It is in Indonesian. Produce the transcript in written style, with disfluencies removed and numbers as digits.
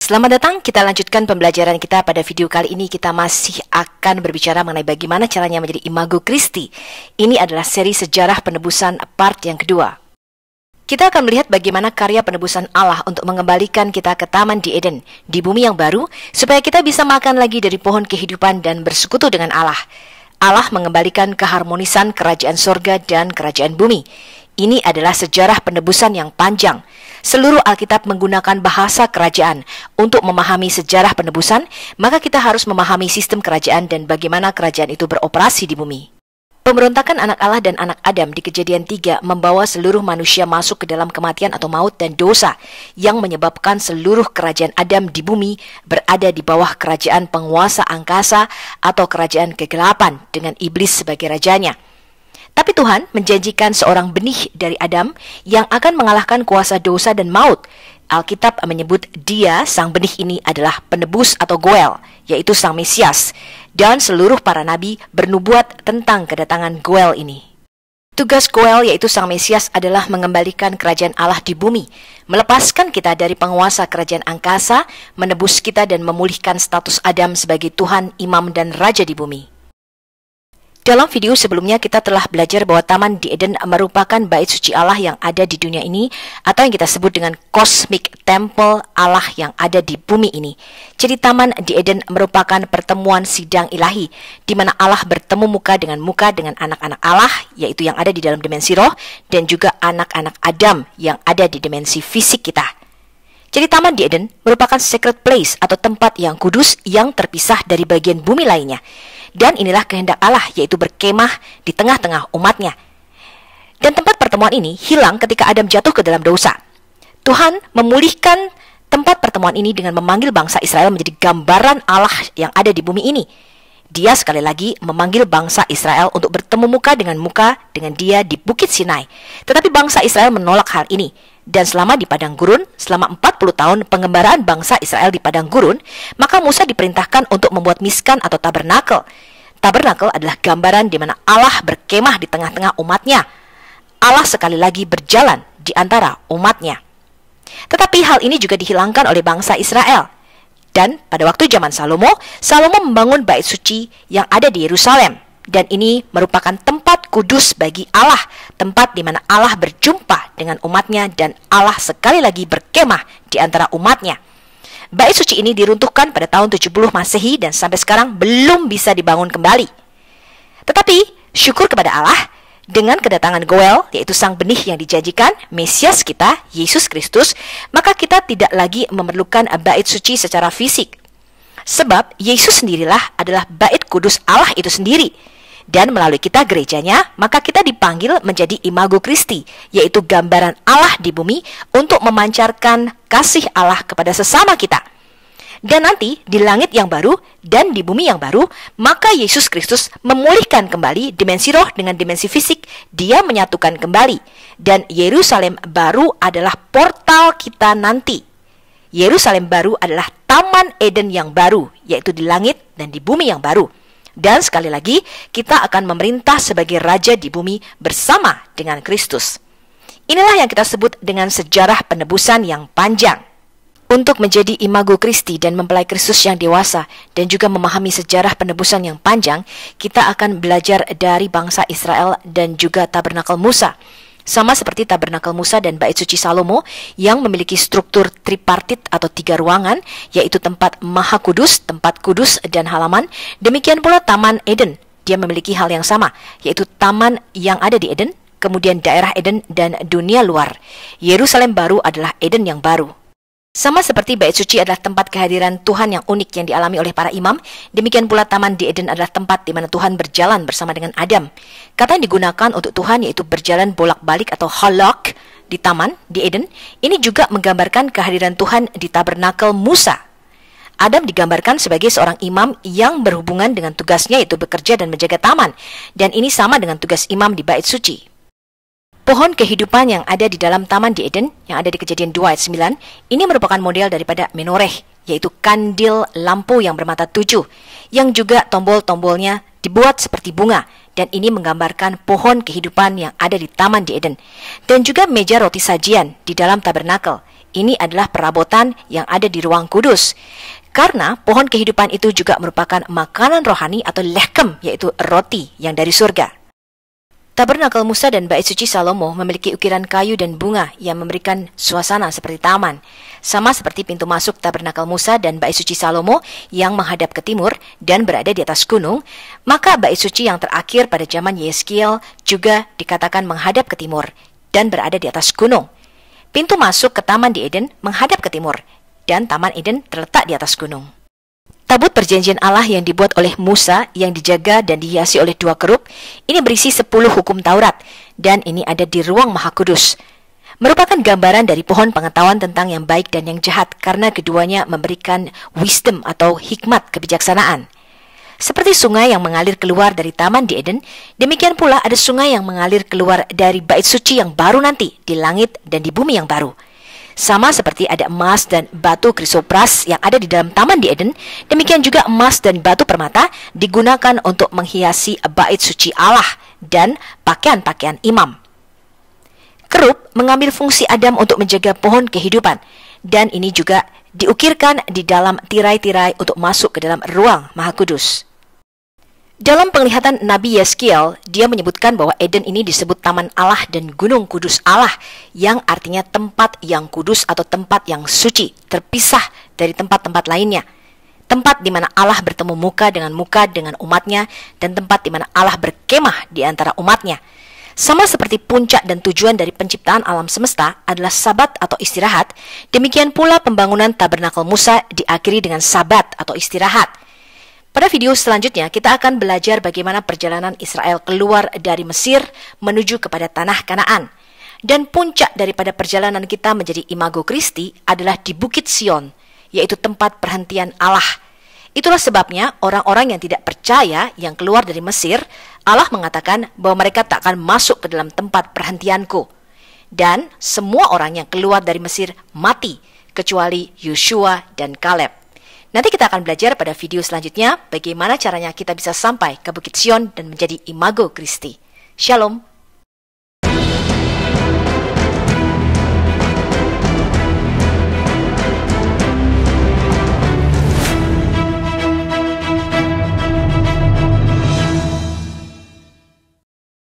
Selamat datang, kita lanjutkan pembelajaran kita. Pada video kali ini kita masih akan berbicara mengenai bagaimana caranya menjadi imago Christi. Ini adalah seri sejarah penebusan part yang kedua. Kita akan melihat bagaimana karya penebusan Allah untuk mengembalikan kita ke Taman di Eden, di bumi yang baru, supaya kita bisa makan lagi dari pohon kehidupan dan bersekutu dengan Allah. Allah mengembalikan keharmonisan kerajaan sorga dan kerajaan bumi. Ini adalah sejarah penebusan yang panjang. Seluruh Alkitab menggunakan bahasa kerajaan. Untuk memahami sejarah penebusan, maka kita harus memahami sistem kerajaan dan bagaimana kerajaan itu beroperasi di bumi. Pemberontakan anak Allah dan anak Adam di Kejadian 3 membawa seluruh manusia masuk ke dalam kematian atau maut dan dosa yang menyebabkan seluruh kerajaan Adam di bumi berada di bawah kerajaan penguasa angkasa atau kerajaan kegelapan dengan iblis sebagai rajanya. Tapi Tuhan menjanjikan seorang benih dari Adam yang akan mengalahkan kuasa dosa dan maut. Alkitab menyebut dia, sang benih ini adalah penebus atau Goel, yaitu sang Mesias. Dan seluruh para nabi bernubuat tentang kedatangan Goel ini. Tugas Goel, yaitu sang Mesias, adalah mengembalikan kerajaan Allah di bumi, melepaskan kita dari penguasa kerajaan angkasa, menebus kita dan memulihkan status Adam sebagai Tuhan, Imam, dan Raja di bumi. Dalam video sebelumnya kita telah belajar bahwa Taman di Eden merupakan bait suci Allah yang ada di dunia ini, atau yang kita sebut dengan Cosmic Temple Allah yang ada di bumi ini. Jadi Taman di Eden merupakan pertemuan sidang ilahi, di mana Allah bertemu muka dengan anak-anak Allah, yaitu yang ada di dalam dimensi roh, dan juga anak-anak Adam yang ada di dimensi fisik kita. Jadi Taman di Eden merupakan sacred place atau tempat yang kudus yang terpisah dari bagian bumi lainnya. Dan inilah kehendak Allah, yaitu berkemah di tengah-tengah umatnya. Dan tempat pertemuan ini hilang ketika Adam jatuh ke dalam dosa. Tuhan memulihkan tempat pertemuan ini dengan memanggil bangsa Israel menjadi gambaran Allah yang ada di bumi ini. Dia sekali lagi memanggil bangsa Israel untuk bertemu muka dengan dia di Bukit Sinai. Tetapi bangsa Israel menolak hal ini. Dan selama di padang gurun, selama 40 tahun pengembaraan bangsa Israel di padang gurun, maka Musa diperintahkan untuk membuat miskan atau tabernakel. Tabernakel adalah gambaran di mana Allah berkemah di tengah-tengah umatnya. Allah sekali lagi berjalan di antara umatnya. Tetapi hal ini juga dihilangkan oleh bangsa Israel. Dan pada waktu zaman Salomo membangun bait suci yang ada di Yerusalem. Dan ini merupakan tempat kudus bagi Allah, tempat di mana Allah berjumpa dengan umatnya dan Allah sekali lagi berkemah di antara umatnya. Bait suci ini diruntuhkan pada tahun 70 Masehi dan sampai sekarang belum bisa dibangun kembali. Tetapi syukur kepada Allah, dengan kedatangan Goel, yaitu sang benih yang dijanjikan, Mesias kita, Yesus Kristus, maka kita tidak lagi memerlukan bait suci secara fisik. Sebab Yesus sendirilah adalah bait kudus Allah itu sendiri. Dan melalui kita gerejanya, maka kita dipanggil menjadi imago Christi, yaitu gambaran Allah di bumi untuk memancarkan kasih Allah kepada sesama kita. Dan nanti di langit yang baru dan di bumi yang baru, maka Yesus Kristus memulihkan kembali dimensi roh dengan dimensi fisik. Dia menyatukan kembali. Dan Yerusalem baru adalah portal kita nanti. Yerusalem baru adalah Taman Eden yang baru, yaitu di langit dan di bumi yang baru. Dan sekali lagi, kita akan memerintah sebagai raja di bumi bersama dengan Kristus. Inilah yang kita sebut dengan sejarah penebusan yang panjang. Untuk menjadi imago Christi dan mempelai Kristus yang dewasa dan juga memahami sejarah penebusan yang panjang, kita akan belajar dari bangsa Israel dan juga tabernakel Musa. Sama seperti tabernakel Musa dan bait suci Salomo yang memiliki struktur tripartit atau 3 ruangan, yaitu tempat maha kudus, tempat kudus, dan halaman. Demikian pula Taman Eden, dia memiliki hal yang sama, yaitu taman yang ada di Eden, kemudian daerah Eden dan dunia luar. Yerusalem baru adalah Eden yang baru. Sama seperti bait suci adalah tempat kehadiran Tuhan yang unik yang dialami oleh para imam, demikian pula Taman di Eden adalah tempat di mana Tuhan berjalan bersama dengan Adam. Kata yang digunakan untuk Tuhan yaitu berjalan bolak-balik atau halak di Taman di Eden, ini juga menggambarkan kehadiran Tuhan di tabernakel Musa. Adam digambarkan sebagai seorang imam yang berhubungan dengan tugasnya yaitu bekerja dan menjaga taman, dan ini sama dengan tugas imam di bait suci. Pohon kehidupan yang ada di dalam Taman di Eden, yang ada di Kejadian 2 ayat 9, ini merupakan model daripada menoreh, yaitu kandil lampu yang bermata 7, yang juga tombol-tombolnya dibuat seperti bunga, dan ini menggambarkan pohon kehidupan yang ada di Taman di Eden. Dan juga meja roti sajian di dalam tabernakel. ini adalah perabotan yang ada di ruang kudus. Karena pohon kehidupan itu juga merupakan makanan rohani atau lechem, yaitu roti yang dari surga. Tabernakel Musa dan Bait Suci Salomo memiliki ukiran kayu dan bunga yang memberikan suasana seperti taman. Sama seperti pintu masuk Tabernakel Musa dan Bait Suci Salomo yang menghadap ke timur dan berada di atas gunung, maka Bait Suci yang terakhir pada zaman Yeskiel juga dikatakan menghadap ke timur dan berada di atas gunung. Pintu masuk ke Taman di Eden menghadap ke timur, dan Taman Eden terletak di atas gunung. Tabut perjanjian Allah yang dibuat oleh Musa yang dijaga dan dihiasi oleh 2 kerub, ini berisi 10 hukum Taurat, dan ini ada di ruang Maha Kudus. Merupakan gambaran dari pohon pengetahuan tentang yang baik dan yang jahat, karena keduanya memberikan wisdom atau hikmat kebijaksanaan. Seperti sungai yang mengalir keluar dari Taman di Eden, demikian pula ada sungai yang mengalir keluar dari Bait Suci yang baru nanti di langit dan di bumi yang baru. Sama seperti ada emas dan batu krisopras yang ada di dalam Taman di Eden, demikian juga emas dan batu permata digunakan untuk menghiasi Bait Suci Allah dan pakaian-pakaian imam. Kerub mengambil fungsi Adam untuk menjaga pohon kehidupan, dan ini juga diukirkan di dalam tirai-tirai untuk masuk ke dalam ruang Maha Kudus. Dalam penglihatan Nabi Yeskiel, dia menyebutkan bahwa Eden ini disebut Taman Allah dan Gunung Kudus Allah, yang artinya tempat yang kudus atau tempat yang suci, terpisah dari tempat-tempat lainnya. Tempat di mana Allah bertemu muka dengan umatnya, dan tempat di mana Allah berkemah di antara umatnya. Sama seperti puncak dan tujuan dari penciptaan alam semesta adalah Sabat atau istirahat, demikian pula pembangunan Tabernakel Musa diakhiri dengan Sabat atau istirahat. Pada video selanjutnya, kita akan belajar bagaimana perjalanan Israel keluar dari Mesir menuju kepada tanah Kanaan. Dan puncak daripada perjalanan kita menjadi imago Kristi adalah di Bukit Sion, yaitu tempat perhentian Allah. Itulah sebabnya orang-orang yang tidak percaya yang keluar dari Mesir, Allah mengatakan bahwa mereka tak akan masuk ke dalam tempat perhentianku. Dan semua orang yang keluar dari Mesir mati, kecuali Yosua dan Kaleb. Nanti kita akan belajar pada video selanjutnya bagaimana caranya kita bisa sampai ke Bukit Sion dan menjadi imago Kristi. Shalom.